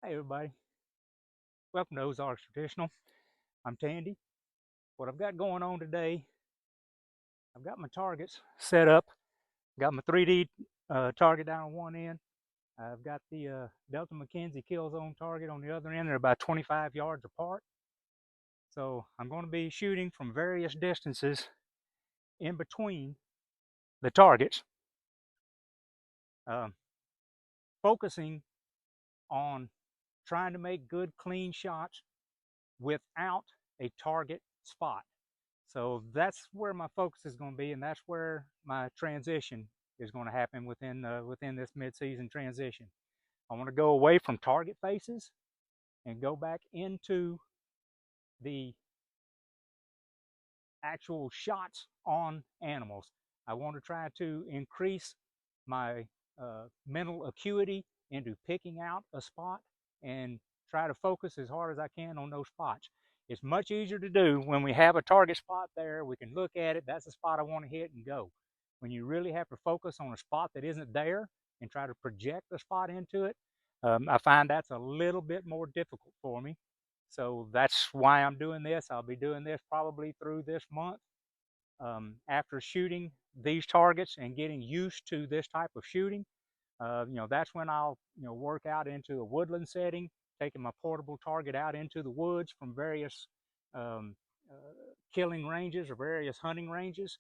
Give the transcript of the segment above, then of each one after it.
Hey everybody, welcome to Ozarks Traditional. I'm Tandy. What I've got going on today, I've got my targets set up. Got my 3D target down on one end. I've got the Delta McKenzie kill zone target on the other end. They're about 25 yards apart. So I'm going to be shooting from various distances in between the targets, um, focusing on trying to make good, clean shots without a target spot. So that's where my focus is going to be, and that's where my transition is going to happen within this mid-season transition. I want to go away from target faces and go back into the actual shots on animals. I want to try to increase my mental acuity into picking out a spot and try to focus as hard as I can on those spots. It's much easier to do when we have a target spot there. We can look at it. That's the spot I want to hit and go. When you really have to focus on a spot that isn't there and try to project the spot into it, I find that's a little bit more difficult for me. So that's why I'm doing this. I'll be doing this probably through this month. After shooting these targets and getting used to this type of shooting, that's when I'll, work out into a woodland setting, taking my portable target out into the woods from various um, killing ranges or various hunting ranges,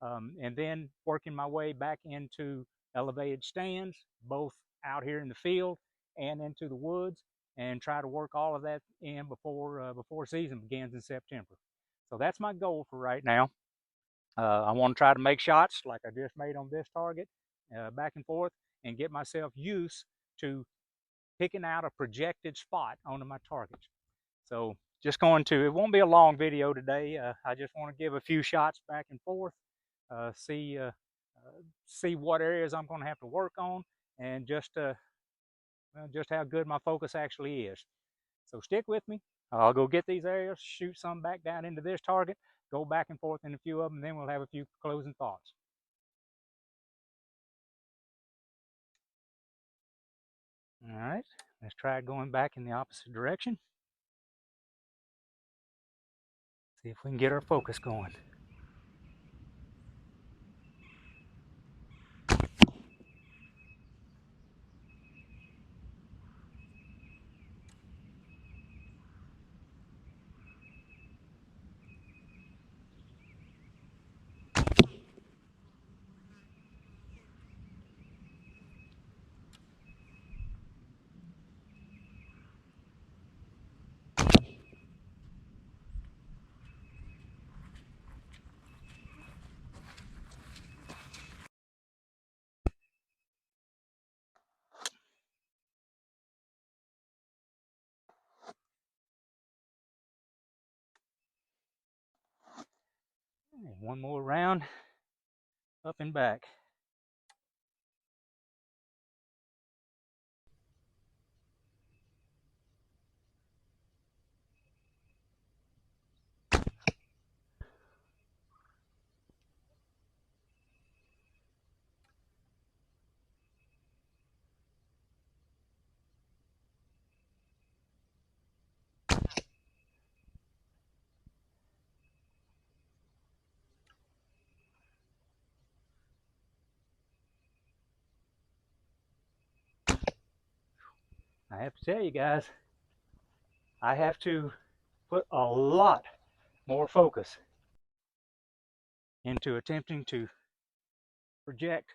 and then working my way back into elevated stands, both out here in the field and into the woods, and try to work all of that in before season begins in September. So that's my goal for right now. I want to try to make shots like I just made on this target, back and forth, and get myself used to picking out a projected spot onto my targets. So just it won't be a long video today. I just want to give a few shots back and forth, uh, see, uh, see what areas I'm going to have to work on, and just how good my focus actually is. So stick with me. I'll go get these areas, shoot some back down into this target, go back and forth in a few of them, and then we'll have a few closing thoughts. All right, let's try going back in the opposite direction. See if we can get our focus going. And one more round, up and back. I have to tell you guys, I have to put a lot more focus into attempting to project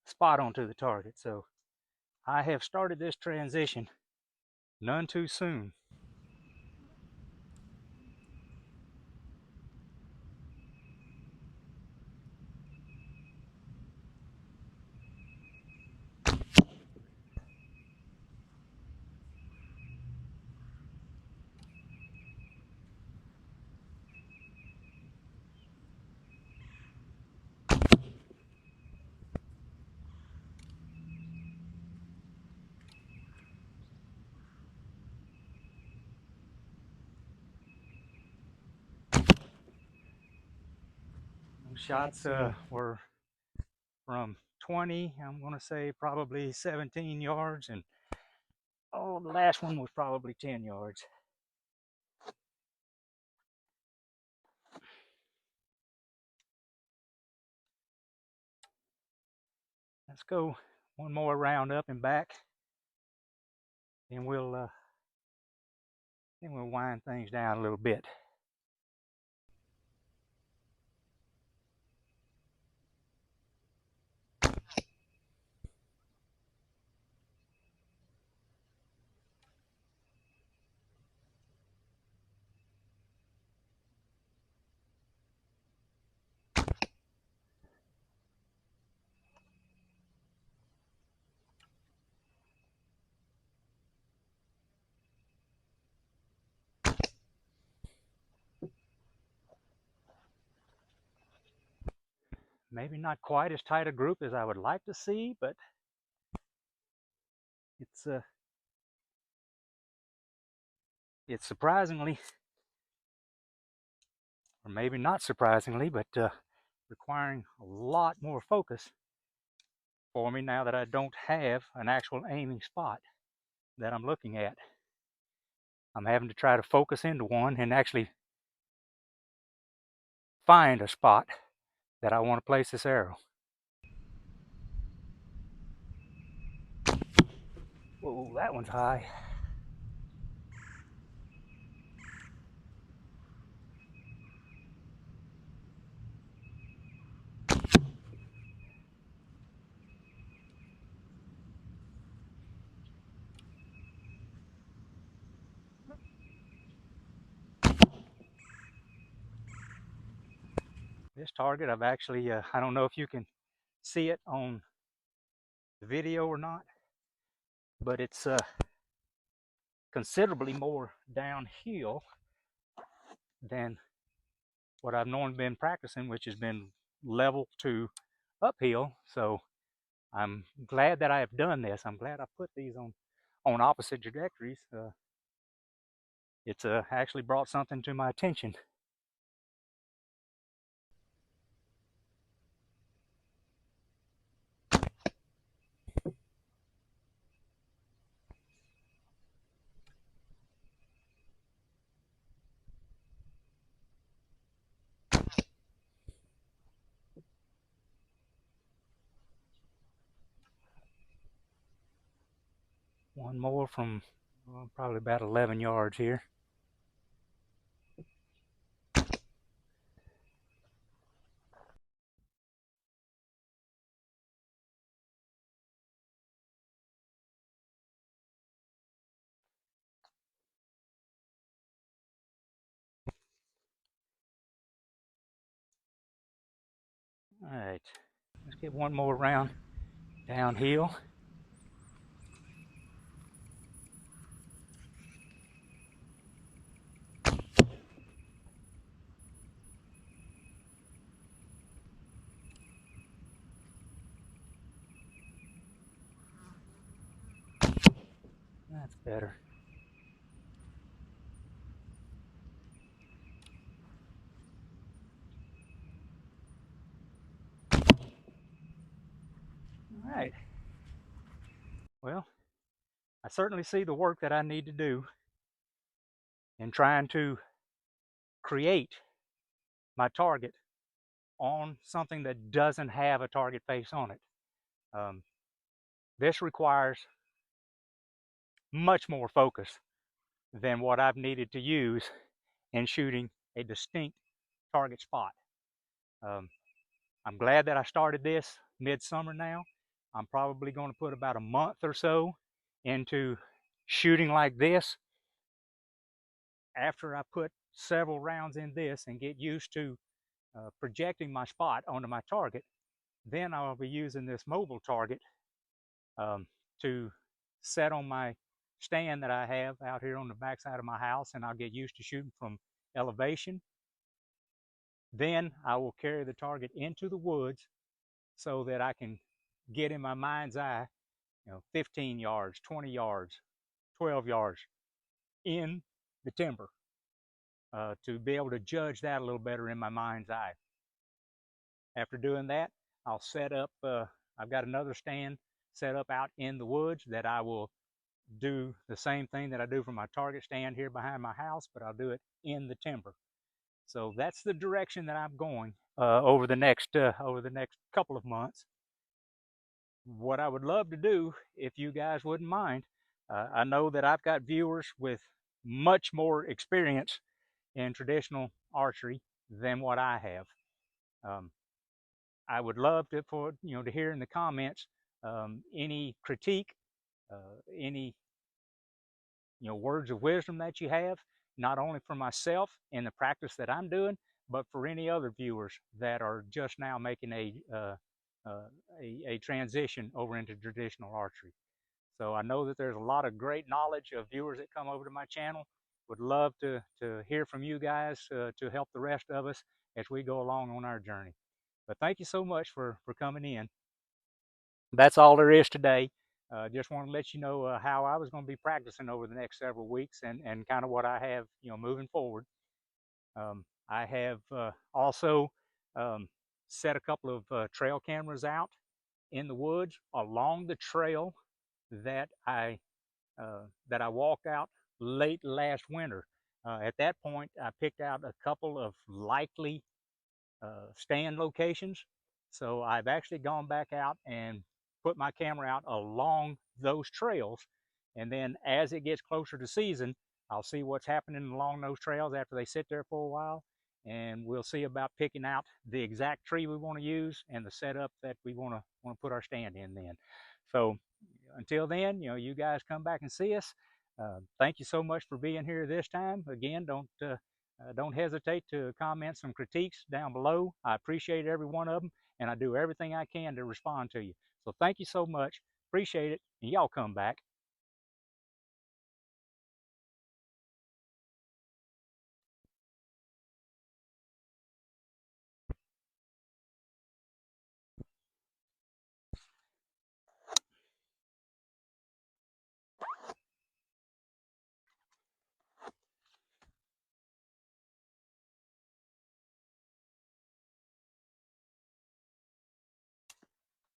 spot onto the target. So I have started this transition none too soon. Shots were from 20, I'm going to say probably 17 yards, and Oh, the last one was probably 10 yards. Let's go one more round up and back, and we'll wind things down a little bit. Maybe not quite as tight a group as I would like to see, but it's surprisingly, or maybe not surprisingly, but requiring a lot more focus for me now that I don't have an actual aiming spot that I'm looking at. I'm having to try to focus into one and actually find a spot that I want to place this arrow. Whoa, that one's high. This target, I've actually, I don't know if you can see it on the video or not, but it's considerably more downhill than what I've normally been practicing, which has been level to uphill. So I'm glad that I have done this. I'm glad I put these on opposite trajectories. It's actually brought something to my attention. One more from probably about 11 yards here. All right, let's get one more round downhill. That's better. All right. Well, I certainly see the work that I need to do in trying to create my target on something that doesn't have a target face on it. This requires much more focus than what I've needed to use in shooting a distinct target spot. I'm glad that I started this midsummer now. I'm probably going to put about a month or so into shooting like this. After I put several rounds in this and get used to projecting my spot onto my target, then I'll be using this mobile target to set on my stand that I have out here on the backside of my house, and I'll get used to shooting from elevation. Then I will carry the target into the woods so that I can get in my mind's eye, 15 yards, 20 yards, 12 yards in the timber to be able to judge that a little better in my mind's eye. After doing that, I'll set up, I've got another stand set up out in the woods that I will do the same thing that I do from my target stand here behind my house, but I'll do it in the timber. So that's the direction that I'm going over the next couple of months. What I would love to do, if you guys wouldn't mind, I know that I've got viewers with much more experience in traditional archery than what I have. Um, I would love to to hear in the comments any critique, any words of wisdom that you have, not only for myself in the practice that I'm doing, but for any other viewers that are just now making a transition over into traditional archery. So I know that there's a lot of great knowledge of viewers that come over to my channel. Would love to hear from you guys to help the rest of us as we go along on our journey. But thank you so much for coming in. That's all there is today. Just want to let you know how I was going to be practicing over the next several weeks and kind of what I have, moving forward. I have also set a couple of trail cameras out in the woods along the trail that I walked out late last winter. At that point, I picked out a couple of likely stand locations. So I've actually gone back out and put my camera out along those trails. And then as it gets closer to season, I'll see what's happening along those trails after they sit there for a while. And we'll see about picking out the exact tree we want to use and the setup that we want to put our stand in then. So until then, you guys come back and see us. Thank you so much for being here this time. Again, don't hesitate to comment some critiques down below. I appreciate every one of them, and I do everything I can to respond to you. So thank you so much. Appreciate it, and y'all come back.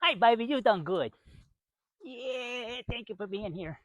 Hey, baby, you done good. Yeah, thank you for being here.